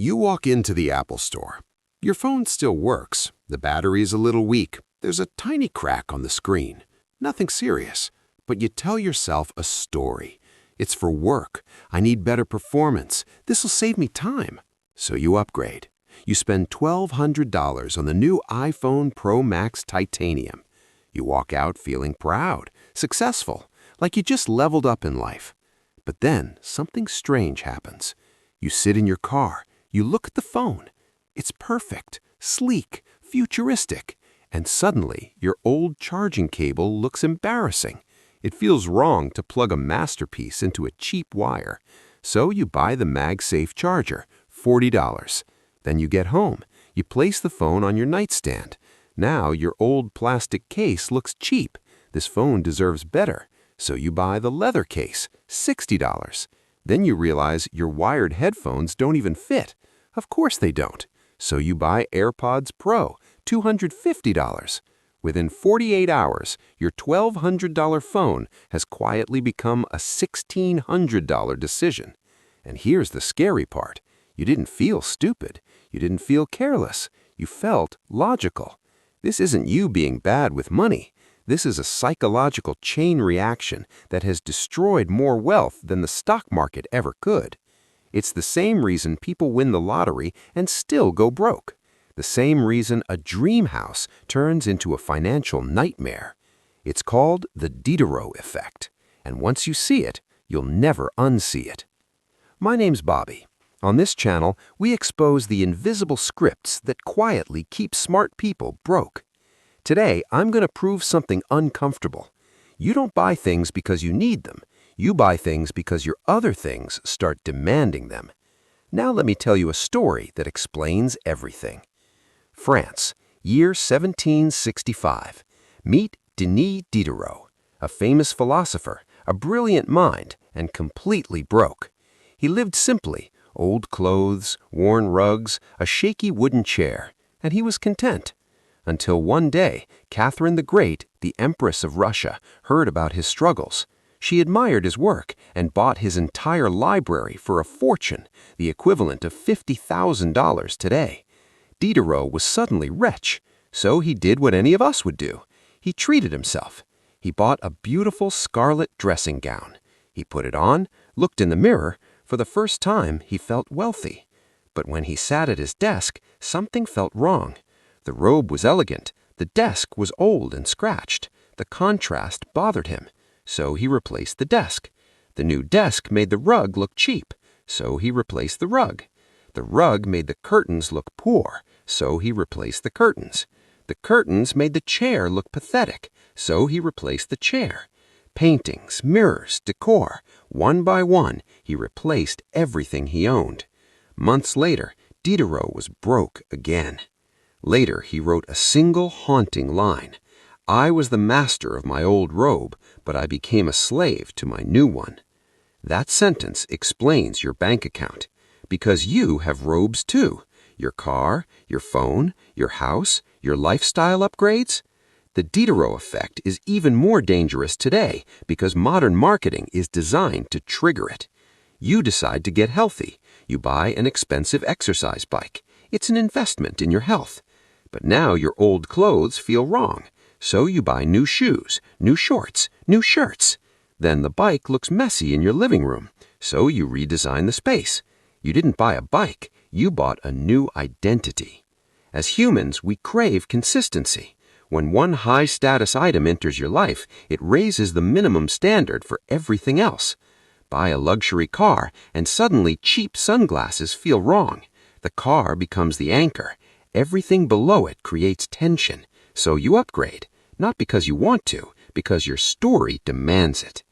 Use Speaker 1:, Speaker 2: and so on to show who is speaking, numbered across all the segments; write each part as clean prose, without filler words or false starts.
Speaker 1: You walk into the Apple store. Your phone still works. The battery's a little weak. There's a tiny crack on the screen. Nothing serious. But you tell yourself a story. It's for work. I need better performance. This'll save me time. So you upgrade. You spend $1,200 on the new iPhone Pro Max Titanium. You walk out feeling proud, successful, like you just leveled up in life. But then something strange happens. You sit in your car. You look at the phone. It's perfect, sleek, futuristic. And suddenly, your old charging cable looks embarrassing. It feels wrong to plug a masterpiece into a cheap wire. So you buy the MagSafe charger, $40. Then you get home. You place the phone on your nightstand. Now your old plastic case looks cheap. This phone deserves better. So you buy the leather case, $60. Then you realize your wired headphones don't even fit. Of course they don't. So you buy AirPods Pro, $250. Within 48 hours, your $1,200 phone has quietly become a $1,600 decision. And here's the scary part. You didn't feel stupid. You didn't feel careless. You felt logical. This isn't you being bad with money. This is a psychological chain reaction that has destroyed more wealth than the stock market ever could. It's the same reason people win the lottery and still go broke. The same reason a dream house turns into a financial nightmare. It's called the Diderot effect. And once you see it, you'll never unsee it. My name's Bobby. On this channel, we expose the invisible scripts that quietly keep smart people broke. Today, I'm going to prove something uncomfortable. You don't buy things because you need them. You buy things because your other things start demanding them. Now let me tell you a story that explains everything. France, year 1765. Meet Denis Diderot, a famous philosopher, a brilliant mind, and completely broke. He lived simply, old clothes, worn rugs, a shaky wooden chair, and he was content. Until one day, Catherine the Great, the Empress of Russia, heard about his struggles. She admired his work and bought his entire library for a fortune, the equivalent of $50,000 today. Diderot was suddenly rich, so he did what any of us would do. He treated himself. He bought a beautiful scarlet dressing gown. He put it on, looked in the mirror. For the first time, he felt wealthy. But when he sat at his desk, something felt wrong. The robe was elegant. The desk was old and scratched. The contrast bothered him. So he replaced the desk. The new desk made the rug look cheap. So he replaced the rug. The rug made the curtains look poor. So he replaced the curtains. The curtains made the chair look pathetic. So he replaced the chair. Paintings, mirrors, decor, one by one, he replaced everything he owned. Months later, Diderot was broke again. Later, he wrote a single haunting line. I was the master of my old robe, but I became a slave to my new one. That sentence explains your bank account, because you have robes too. Your car, your phone, your house, your lifestyle upgrades. The Diderot effect is even more dangerous today because modern marketing is designed to trigger it. You decide to get healthy. You buy an expensive exercise bike. It's an investment in your health. But now your old clothes feel wrong. So you buy new shoes, new shorts, new shirts. Then the bike looks messy in your living room. So you redesign the space. You didn't buy a bike. You bought a new identity. As humans, we crave consistency. When one high-status item enters your life, it raises the minimum standard for everything else. Buy a luxury car, and suddenly cheap sunglasses feel wrong. The car becomes the anchor. Everything below it creates tension. So you upgrade, not because you want to, because your story demands it.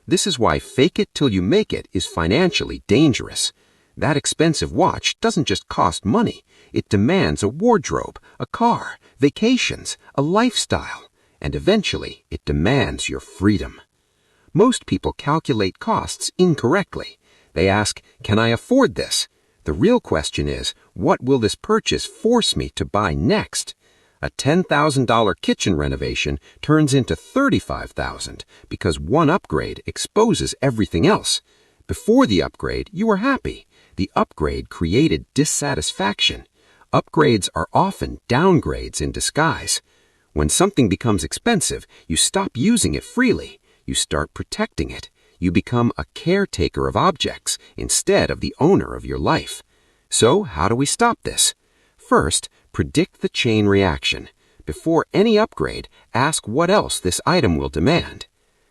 Speaker 1: This is why fake it till you make it is financially dangerous. That expensive watch doesn't just cost money. It demands a wardrobe, a car, vacations, a lifestyle, and eventually it demands your freedom. Most people calculate costs incorrectly. They ask, can I afford this? The real question is, what will this purchase force me to buy next? A $10,000 kitchen renovation turns into $35,000 because one upgrade exposes everything else. Before the upgrade, you were happy. The upgrade created dissatisfaction. Upgrades are often downgrades in disguise. When something becomes expensive, you stop using it freely. You start protecting it. You become a caretaker of objects instead of the owner of your life. So, how do we stop this? First, predict the chain reaction. Before any upgrade, ask what else this item will demand.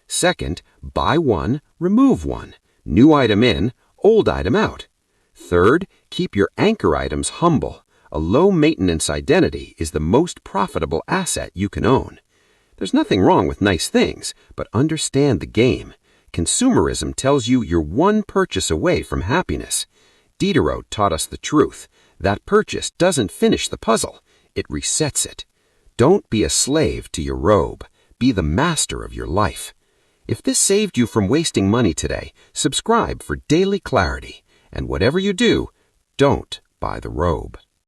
Speaker 1: Second, buy one, remove one. New item in, old item out. Third, keep your anchor items humble. A low-maintenance identity is the most profitable asset you can own. There's nothing wrong with nice things, but understand the game. Consumerism tells you you're one purchase away from happiness. Diderot taught us the truth. That purchase doesn't finish the puzzle. It resets it. Don't be a slave to your robe. Be the master of your life. If this saved you from wasting money today, subscribe for daily clarity. And whatever you do, don't buy the robe.